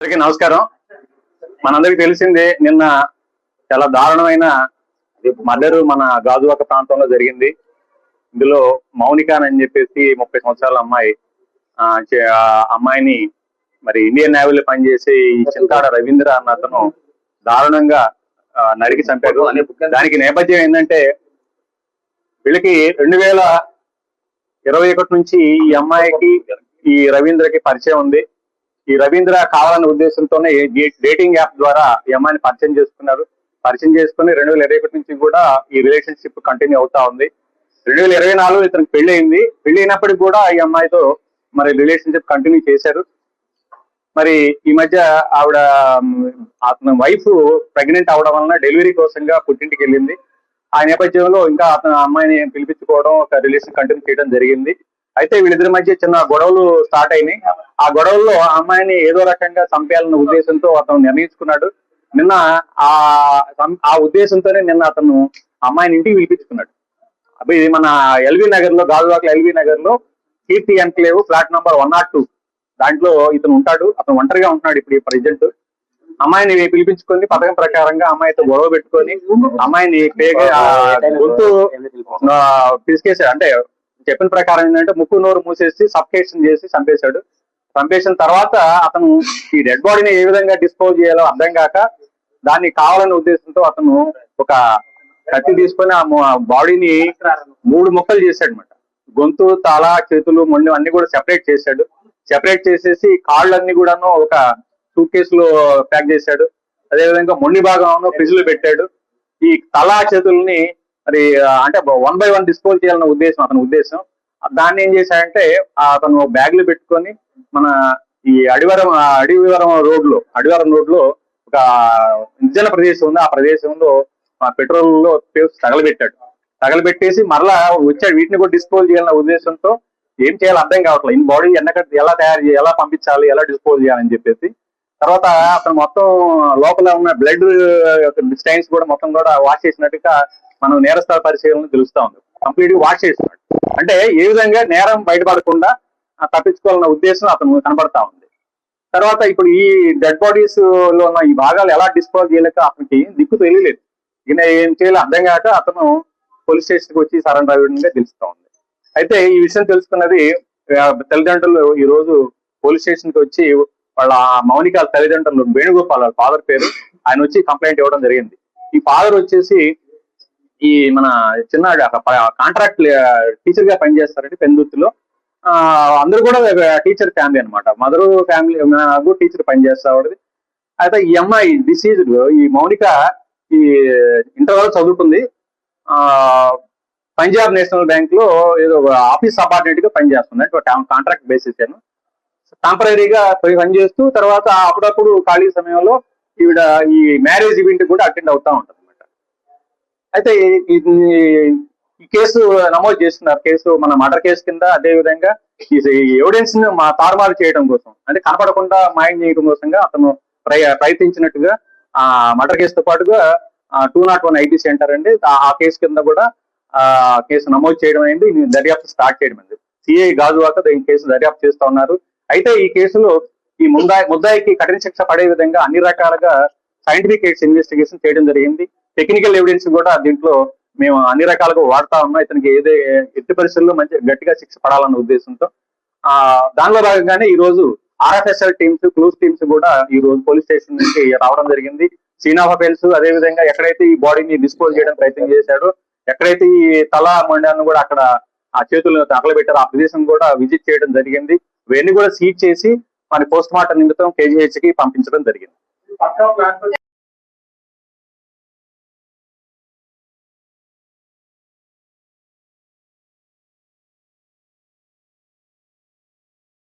అందరికీ నమస్కారం. మనందరికి తెలిసిందే, నిన్న చాలా దారుణమైన మర్డర్ మన గాజువాక ప్రాంతంలో జరిగింది. ఇందులో మౌనిక అని చెప్పేసి 30 సంవత్సరాల అమ్మాయి అమ్మాయిని మరి ఇండియన్ నేవీలో పనిచేసే ఈ చింతాడ రవీంద్ర అన్న అతను దారుణంగా నరికి చంపారు. దానికి నేపథ్యం ఏంటంటే, వీళ్ళకి 2021 నుంచి ఈ అమ్మాయికి ఈ రవీంద్రకి పరిచయం ఉంది. ఈ రవీంద్ర కావాలన్న ఉద్దేశంతోనే డేటింగ్ యాప్ ద్వారా ఈ అమ్మాయిని పరిచయం చేసుకున్నారు. పరిచయం చేసుకుని 2021 నుంచి కూడా ఈ రిలేషన్షిప్ కంటిన్యూ అవుతా ఉంది. 2024 ఇతనికి పెళ్లి అయింది. పెళ్లి అయినప్పటికీ కూడా ఈ అమ్మాయితో మరి రిలేషన్షిప్ కంటిన్యూ చేశారు. మరి ఈ మధ్య ఆవిడ అతని వైఫ్ ప్రెగ్నెంట్ అవడం వలన డెలివరీ కోసంగా పుట్టింటికి వెళ్ళింది. ఆ నేపథ్యంలో ఇంకా అతను అమ్మాయిని పిలిపించుకోవడం, ఒక రిలేషన్ కంటిన్యూ చేయడం జరిగింది. అయితే వీళ్ళిద్దరి మధ్య చిన్న గొడవలు స్టార్ట్ అయినాయి. ఆ గొడవల్లో ఆ అమ్మాయిని ఏదో రకంగా చంపేయాలన్న ఉద్దేశంతో అతను నిర్ణయించుకున్నాడు. నిన్న ఆ ఉద్దేశంతోనే నిన్న అతను అమ్మాయిని ఇంటికి పిలిపించుకున్నాడు. అప్పుడు ఇది మన ఎల్వి నగర్ లో, గాజువాక ఎల్వి నగర్ లో కీర్తి ఎన్క్లేవ్ ఫ్లాట్ నంబర్ 102 దాంట్లో ఇతను ఉంటాడు. అతను ఒంటరిగా ఉంటున్నాడు ఇప్పుడు ప్రజెంట్. అమ్మాయిని పిలిపించుకొని పథకం ప్రకారంగా అమ్మాయితో గొడవ పెట్టుకొని అమ్మాయిని గొంతు పిసికేసాడు. అంటే చెప్పిన ప్రకారం ఏంటంటే, ముక్కు నోరు మూసేసి సఫికేషన్ చేసి చంపేశాడు. చంపేసిన తర్వాత అతను ఈ డెడ్ బాడీని ఏ విధంగా డిస్పోజ్ చేయాలో అర్థం కాక దాన్ని కావాలనే ఉద్దేశంతో అతను ఒక కత్తి తీసుకొని ఆ బాడీని 3 ముక్కలు చేశాడు అనమాట. గొంతు, తల, చేతులు, మొండి అన్ని కూడా సెపరేట్ చేశాడు. సెపరేట్ చేసేసి కాళ్ళన్నీ కూడాను ఒక సూట్ కేసులో ప్యాక్ చేశాడు. అదేవిధంగా మొండి భాగం ఫ్రిడ్జ్ లో పెట్టాడు. ఈ తల, చేతుల్ని మరి అంటే 1 by 1 డిస్పోజ్ చేయాలన్న ఉద్దేశం అతని ఉద్దేశం. దాన్ని ఏం చేశాడంటే, అతను బ్యాగ్ లో పెట్టుకొని మన ఈ అడివివరం రోడ్ లో ఒక నిర్జన ప్రదేశం ఉంది. ఆ ప్రదేశంలో పెట్రోల్ లో తగలబెట్టేసి మరలా వచ్చాడు. వీటిని కూడా డిస్పోజ్ చేయాలన్న ఉద్దేశంతో ఏం చేయాలో అర్థం కావట్లేదు. ఈ బాడీ ఎలా తయారు చేయాలి, ఎలా పంపించాలి, ఎలా డిస్పోజ్ చేయాలని చెప్పేసి తర్వాత అతను మొత్తం లోపల ఉన్న బ్లడ్ స్టైన్స్ కూడా మొత్తం కూడా వాష్ చేసినట్టుగా మనం నేరస్థల పరిశీలన తెలుస్తా ఉంది. కంప్లీట్ గా వాష్ చేస్తున్నాడు. అంటే ఏ విధంగా నేరం బయటపడకుండా తప్పించుకోవాలన్న ఉద్దేశం అతను కనబడతా ఉంది. తర్వాత ఇప్పుడు ఈ డెడ్ బాడీస్ లో ఉన్న ఈ భాగాలు ఎలా డిస్పోజ్ చేయలేక అతనికి దిక్కు తెలియలేదు. ఈయన ఏం చేయాలో అర్థం కాక అతను పోలీస్ స్టేషన్ కి వచ్చి సరెండర్ అయ్యగా తెలుస్తా ఉంది. అయితే ఈ విషయం తెలుసుకున్నది తల్లిదండ్రులు ఈ రోజు పోలీస్ స్టేషన్ కి వచ్చి వాళ్ళ మౌనిక తల్లిదండ్రులు వేణుగోపాల్, వాళ్ళ ఫాదర్ పేరు, ఆయన వచ్చి కంప్లైంట్ ఇవ్వడం జరిగింది. ఈ ఫాదర్ వచ్చేసి ఈ మన చిన్న కాంట్రాక్ట్ టీచర్ గా పనిచేస్తారండి పెందుర్తిలో. అందరూ కూడా టీచర్ ఫ్యామిలీ అనమాట. మదర్ ఫ్యామిలీ టీచర్ పనిచేస్తాడు. అయితే ఈ అమ్మాయి డిసీజ్డ్, ఈ మౌనిక ఈ ఇంటర్ వరకు చదువుకుంది. పంజాబ్ నేషనల్ బ్యాంక్ లో ఏదో ఆఫీస్ సబార్డినేట్ గా పనిచేస్తుంది. అంటే కాంట్రాక్ట్ బేసిస్ టెంపరీగా పనిచేస్తూ తర్వాత అప్పుడప్పుడు ఖాళీ సమయంలో ఈవిడ ఈ మ్యారేజ్ ఈవెంట్ కూడా అటెండ్ అవుతా ఉంటుంది అనమాట. అయితే ఈ కేసు నమోదు చేస్తున్నారు. కేసు మన మర్డర్ కేసు కింద. అదే విధంగా ఈ ఎవిడెన్స్ ని తారుమారు చేయడం కోసం, అంటే కనపడకుండా మాయం చేయడం కోసంగా అతను ప్రయత్నించినట్టుగా ఆ మర్డర్ కేసుతో పాటుగా 201 ఐటీ సెంటర్ అండి, ఆ కేసు కింద కూడా కేసు నమోదు చేయడం అయింది. దర్యాప్తు స్టార్ట్ చేయడం అయింది. సిఐ గాజువాక ఈ కేసు దర్యాప్తు చేస్తా ఉన్నారు. అయితే ఈ కేసులో ఈ ముద్దాయికి కఠిన శిక్ష పడే విధంగా అన్ని రకాలుగా సైంటిఫిక్ ఇన్వెస్టిగేషన్ చేయడం జరిగింది. టెక్నికల్ ఎవిడెన్స్ కూడా దీంట్లో మేము అన్ని రకాలుగా వాడుతా ఉన్నాం. ఇతనికి ఎట్టి పరిస్థితుల్లో మంచి గట్టిగా శిక్ష పడాలన్న ఉద్దేశంతో దానిలో భాగంగానే ఈ రోజు RFSL టీమ్స్, క్లూస్ టీమ్స్ కూడా ఈ రోజు పోలీస్ స్టేషన్ నుంచి రావడం జరిగింది. సీన్ ఆఫ్ అఫెన్స్, అదేవిధంగా ఎక్కడైతే ఈ బాడీని డిస్పోజ్ చేయడం ప్రయత్నం చేశాడో, ఎక్కడైతే ఈ తల మొండాన్ని కూడా అక్కడ ఆ చేతులను తగలబెట్టారో ఆ ప్రదేశం కూడా విజిట్ చేయడం జరిగింది. ఇవన్నీ కూడా సీజ్ చేసి మన పోస్ట్ మార్టం నిమిత్తం KGH కి పంపించడం జరిగింది.